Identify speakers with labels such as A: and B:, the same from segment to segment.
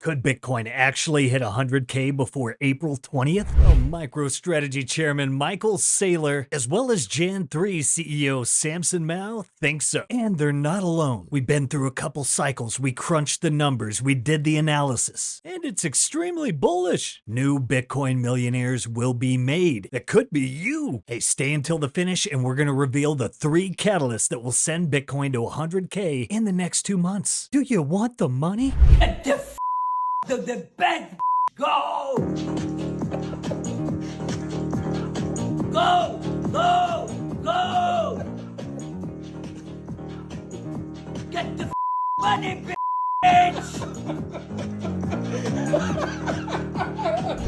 A: Could Bitcoin actually hit 100K before April 20th? Well, Microstrategy Chairman Michael Saylor, as well as Jan 3 CEO Samson Mao, think so. And they're not alone. We've been through a couple cycles, we crunched the numbers, we did the analysis, and it's extremely bullish. New Bitcoin millionaires will be made. That could be you. Hey, stay until the finish and we're going to reveal the 3 catalysts that will send Bitcoin to 100K in the next 2 months. Do you want the money?
B: Get the bank, go! Go! Go! Go! Get the money, bitch!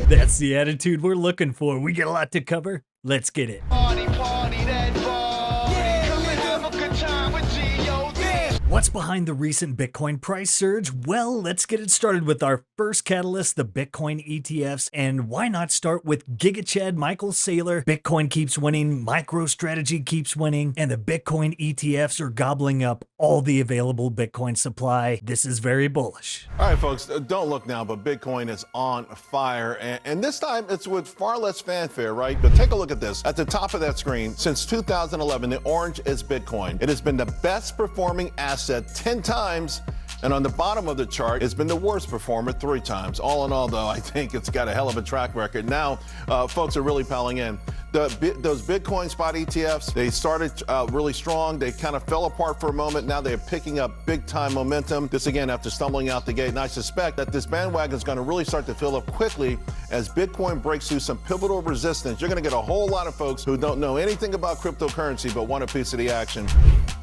A: That's the attitude we're looking for. We get a lot to cover. Let's get it.
C: Party, that party. Come and have a good time with G.O.D.
A: What's behind the recent Bitcoin price surge? Well, let's get it started with our first catalyst, the Bitcoin ETFs. And why not start with Giga Chad Michael Saylor? Bitcoin keeps winning, Microstrategy keeps winning, and the Bitcoin ETFs are gobbling up all the available Bitcoin supply. This is very bullish.
D: All right, folks, don't look now, but Bitcoin is on fire. And this time it's with far less fanfare, right? But take a look at this. At the top of that screen, since 2011, the orange is Bitcoin. It has been the best performing asset 10 times. And on the bottom of the chart, it's been the worst performer 3 times. All in all, though, I think it's got a hell of a track record. Now, folks are really piling in. Those Bitcoin spot ETFs, they started really strong. They kind of fell apart for a moment. Now they're picking up big-time momentum. This, again, after stumbling out the gate. And I suspect that this bandwagon is going to really start to fill up quickly as Bitcoin breaks through some pivotal resistance. You're going to get a whole lot of folks who don't know anything about cryptocurrency but want a piece of the action.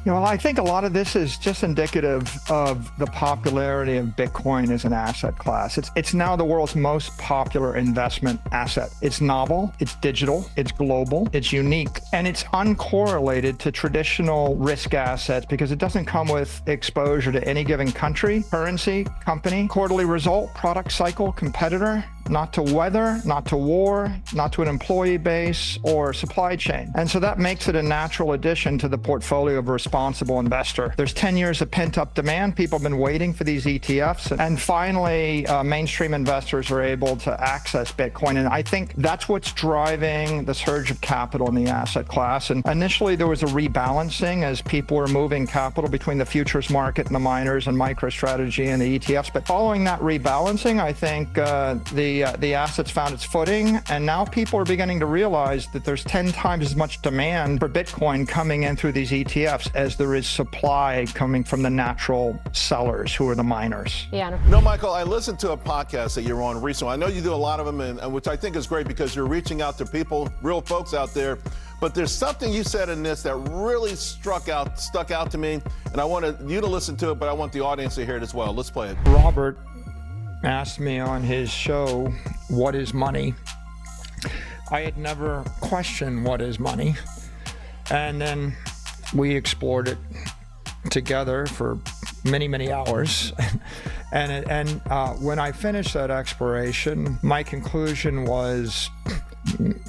E: You know, I think a lot of this is just indicative of the popularity of Bitcoin as an asset class. It's now the world's most popular investment asset. It's novel, it's digital, it's global, it's unique, and it's uncorrelated to traditional risk assets because it doesn't come with exposure to any given country, currency, company, quarterly result, product cycle, competitor, not to weather, not to war, not to an employee base or supply chain. And so that makes it a natural addition to the portfolio of a responsible investor. There's 10 years of pent-up demand. People have been waiting for these ETFs. And finally, mainstream investors are able to access Bitcoin. And I think that's what's driving the surge of capital in the asset class. And initially, there was a rebalancing as people were moving capital between the futures market and the miners and MicroStrategy and the ETFs. But following that rebalancing, I think the assets found its footing, and now people are beginning to realize that there's 10 times as much demand for Bitcoin coming in through these ETFs as there is supply coming from the natural sellers who are the miners.
F: Yeah.
D: No, Michael, I listened to a podcast that you're on recently. I know you do a lot of them, and which I think is great because you're reaching out to people, real folks out there. But there's something you said in this that really stuck out to me, and I wanted you to listen to it, but I want the audience to hear it as well. Let's play it.
E: Robert asked me on his show, what is money? I had never questioned what is money. And then we explored it together for many, many hours. And when I finished that exploration, my conclusion was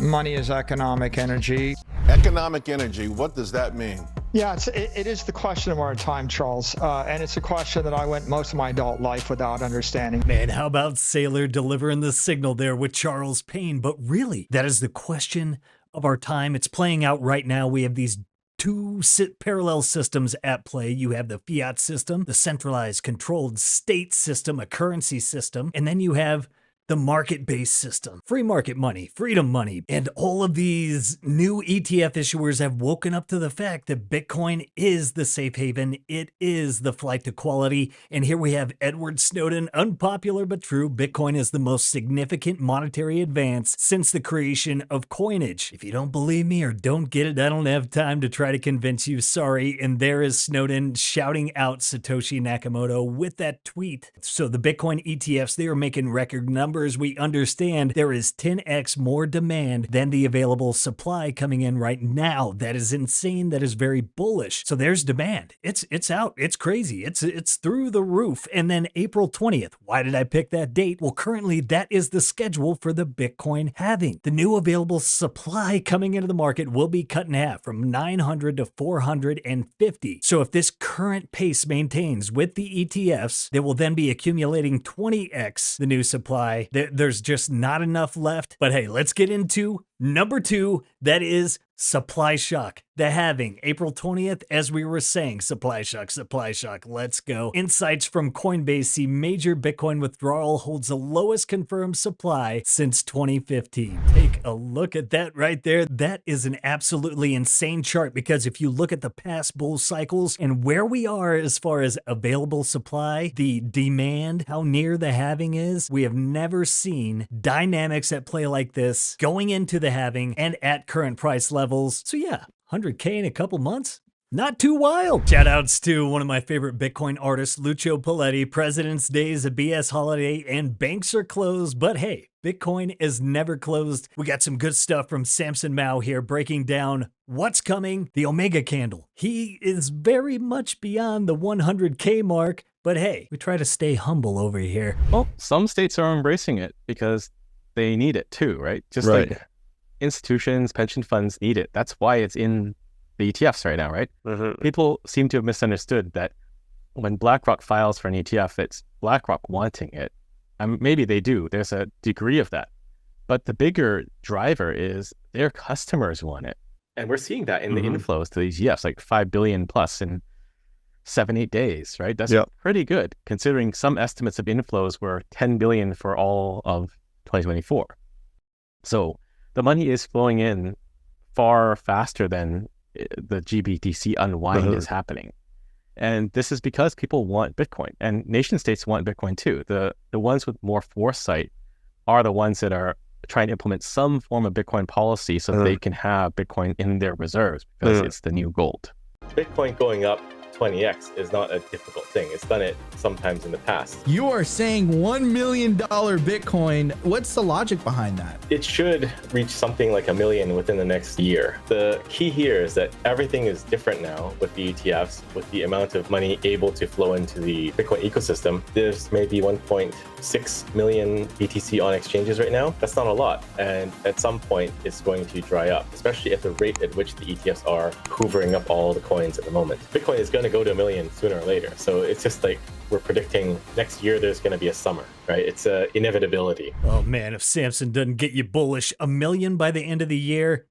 E: money is economic energy.
D: Economic energy, what does that mean?
E: Yeah, it is the question of our time, Charles. And it's a question that I went most of my adult life without understanding.
A: Man, how about Saylor delivering the signal there with Charles Payne? But really, that is the question of our time. It's playing out right now. We have these 2 parallel systems at play. You have the fiat system, the centralized controlled state system, a currency system, and then you have the market-based system, free market money, freedom money. And all of these new ETF issuers have woken up to the fact that Bitcoin is the safe haven. It is the flight to quality. And here we have Edward Snowden, unpopular but true. Bitcoin is the most significant monetary advance since the creation of coinage. If you don't believe me or don't get it, I don't have time to try to convince you. Sorry. And there is Snowden shouting out Satoshi Nakamoto with that tweet. So the Bitcoin ETFs, they are making record numbers numbers, we understand there is 10x more demand than the available supply coming in right now. That is insane. That is very bullish. So there's demand. It's out. It's crazy. It's through the roof. And then April 20th. Why did I pick that date? Well, currently that is the schedule for the Bitcoin halving. The new available supply coming into the market will be cut in half from 900 to 450. So if this current pace maintains with the ETFs, they will then be accumulating 20x the new supply. There's just not enough left. But hey, let's get into number 2. That is supply shock. The halving, April 20th, as we were saying, supply shock, let's go. Insights from Coinbase see major Bitcoin withdrawal holds the lowest confirmed supply since 2015. Take a look at that right there. That is an absolutely insane chart, because if you look at the past bull cycles and where we are as far as available supply, the demand, how near the halving is, we have never seen dynamics at play like this going into the halving and at current price levels. So yeah, 100K in a couple months? Not too wild. Shout outs to one of my favorite Bitcoin artists, Lucio Paletti. President's Day is a BS holiday and banks are closed, but hey, Bitcoin is never closed. We got some good stuff from Samson Mao here breaking down what's coming. The Omega candle. He is very much beyond the 100K mark, but hey, we try to stay humble over here.
F: Well, some states are embracing it because they need it too, right? Just like institutions, pension funds need it. That's why it's in the ETFs right now, right? People seem to have misunderstood that when BlackRock files for an ETF, it's BlackRock wanting it. Maybe they do. There's a degree of that. But the bigger driver is their customers want it. And we're seeing that in the inflows to these ETFs, like 5 billion plus in 7-8 days, right? That's pretty good, considering some estimates of inflows were 10 billion for all of 2024. So the money is flowing in far faster than the GBTC unwind is happening. And this is because people want Bitcoin, and nation states want Bitcoin too. The ones with more foresight are the ones that are trying to implement some form of Bitcoin policy so that they can have Bitcoin in their reserves, because it's the new gold.
G: Bitcoin going up 20x is not a difficult thing. It's done it sometimes in the past.
H: You are saying $1 million Bitcoin. What's the logic behind that?
G: It should reach something like 1 million within the next year. The key here is that everything is different now with the ETFs, with the amount of money able to flow into the Bitcoin ecosystem. There's maybe 1.6 million BTC on exchanges right now. That's not a lot. And at some point, it's going to dry up, especially at the rate at which the ETFs are hoovering up all the coins at the moment. Bitcoin is going to go to 1 million sooner or later. So it's just like we're predicting next year there's going to be a summer, right? It's a inevitability.
A: Oh man, if Samson doesn't get you bullish, 1 million by the end of the year,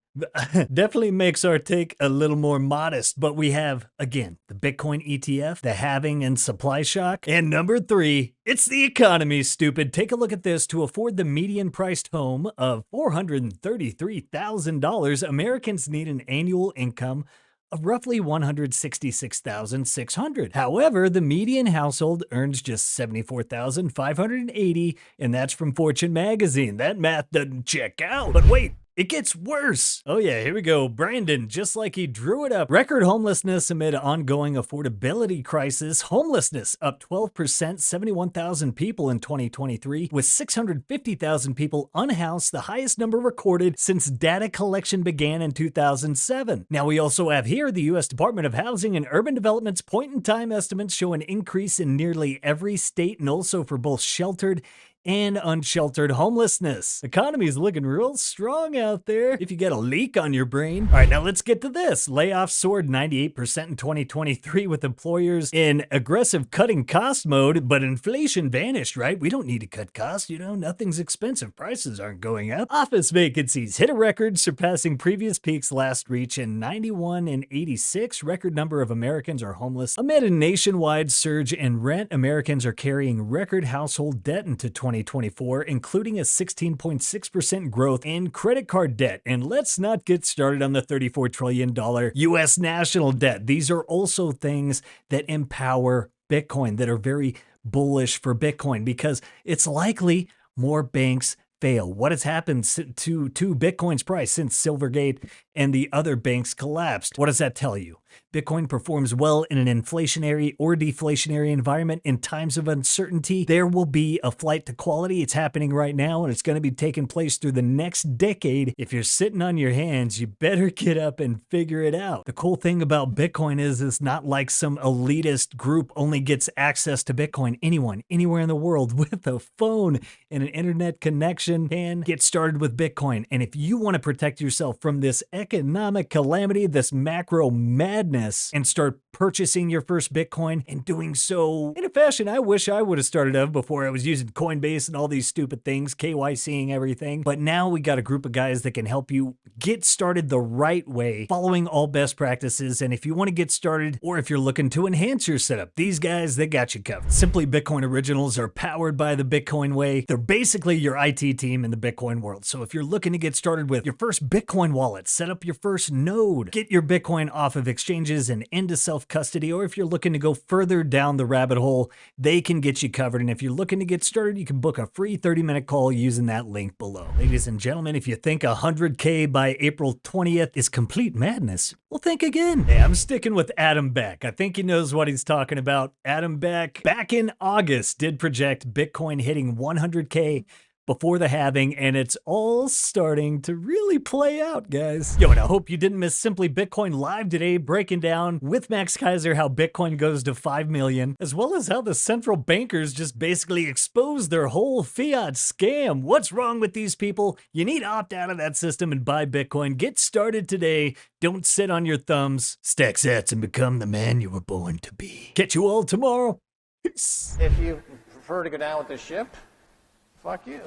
A: definitely makes our take a little more modest. But we have, again, the Bitcoin ETF, the halving and supply shock. And number 3, it's the economy, stupid. Take a look at this. To afford the median priced home of $433,000, Americans need an annual income of roughly $166,600. However, the median household earns just $74,580, and that's from Fortune magazine. That math doesn't check out. But wait, it gets worse. Oh yeah, here we go. Brandon, just like he drew it up. Record homelessness amid ongoing affordability crisis. Homelessness up 12%, 71,000 people in 2023, with 650,000 people unhoused, the highest number recorded since data collection began in 2007. Now we also have here the U.S. Department of Housing and Urban Development's point-in-time estimates show an increase in nearly every state, and also for both sheltered and unsheltered homelessness. Economy is looking real strong out there if you get a leak on your brain. All right, now let's get to this. Layoff Sword 98% in 2023 with employers in aggressive cutting cost mode, but inflation vanished, right? We don't need to cut costs, nothing's expensive. Prices aren't going up. Office vacancies hit a record, surpassing previous peaks last reached in 91 and 86. Record number of Americans are homeless. Amid a nationwide surge in rent, Americans are carrying record household debt into 2024, including a 16.6% growth in credit card debt. And let's not get started on the $34 trillion U.S. national debt. These are also things that empower Bitcoin, that are very bullish for Bitcoin, because it's likely more banks fail. What has happened to Bitcoin's price since Silvergate and the other banks collapsed? What does that tell you? Bitcoin performs well in an inflationary or deflationary environment. In times of uncertainty, there will be a flight to quality. It's happening right now, and it's going to be taking place through the next decade. If you're sitting on your hands, you better get up and figure it out. The cool thing about Bitcoin is it's not like some elitist group only gets access to Bitcoin. Anyone, anywhere in the world with a phone and an internet connection can get started with Bitcoin. And if you want to protect yourself from this economic calamity, this macro madness, and start purchasing your first Bitcoin and doing so in a fashion I wish I would have started of before I was using Coinbase and all these stupid things, KYCing everything. But now we got a group of guys that can help you get started the right way, following all best practices. And if you want to get started, or if you're looking to enhance your setup, these guys, they got you covered. Simply Bitcoin Originals are powered by the Bitcoin way. They're basically your IT team in the Bitcoin world. So if you're looking to get started with your first Bitcoin wallet, set up your first node, get your Bitcoin off of exchanges and into self-custody, or if you're looking to go further down the rabbit hole, they can get you covered. And if you're looking to get started, you can book a free 30-minute call using that link below. Ladies and gentlemen, if you think 100K by April 20th is complete madness, well, think again. Hey, I'm sticking with Adam Beck. I think he knows what he's talking about. Adam Beck, back in August, did project Bitcoin hitting 100K before the halving, and it's all starting to really play out, guys. Yo, and I hope you didn't miss Simply Bitcoin Live today, breaking down with Max Kaiser how Bitcoin goes to 5 million, as well as how the central bankers just basically expose their whole fiat scam. What's wrong with these people? You need to opt out of that system and buy Bitcoin. Get started today. Don't sit on your thumbs. Stack sats and become the man you were born to be. Catch you all tomorrow. Peace.
I: If you prefer to go down with the ship, fuck you.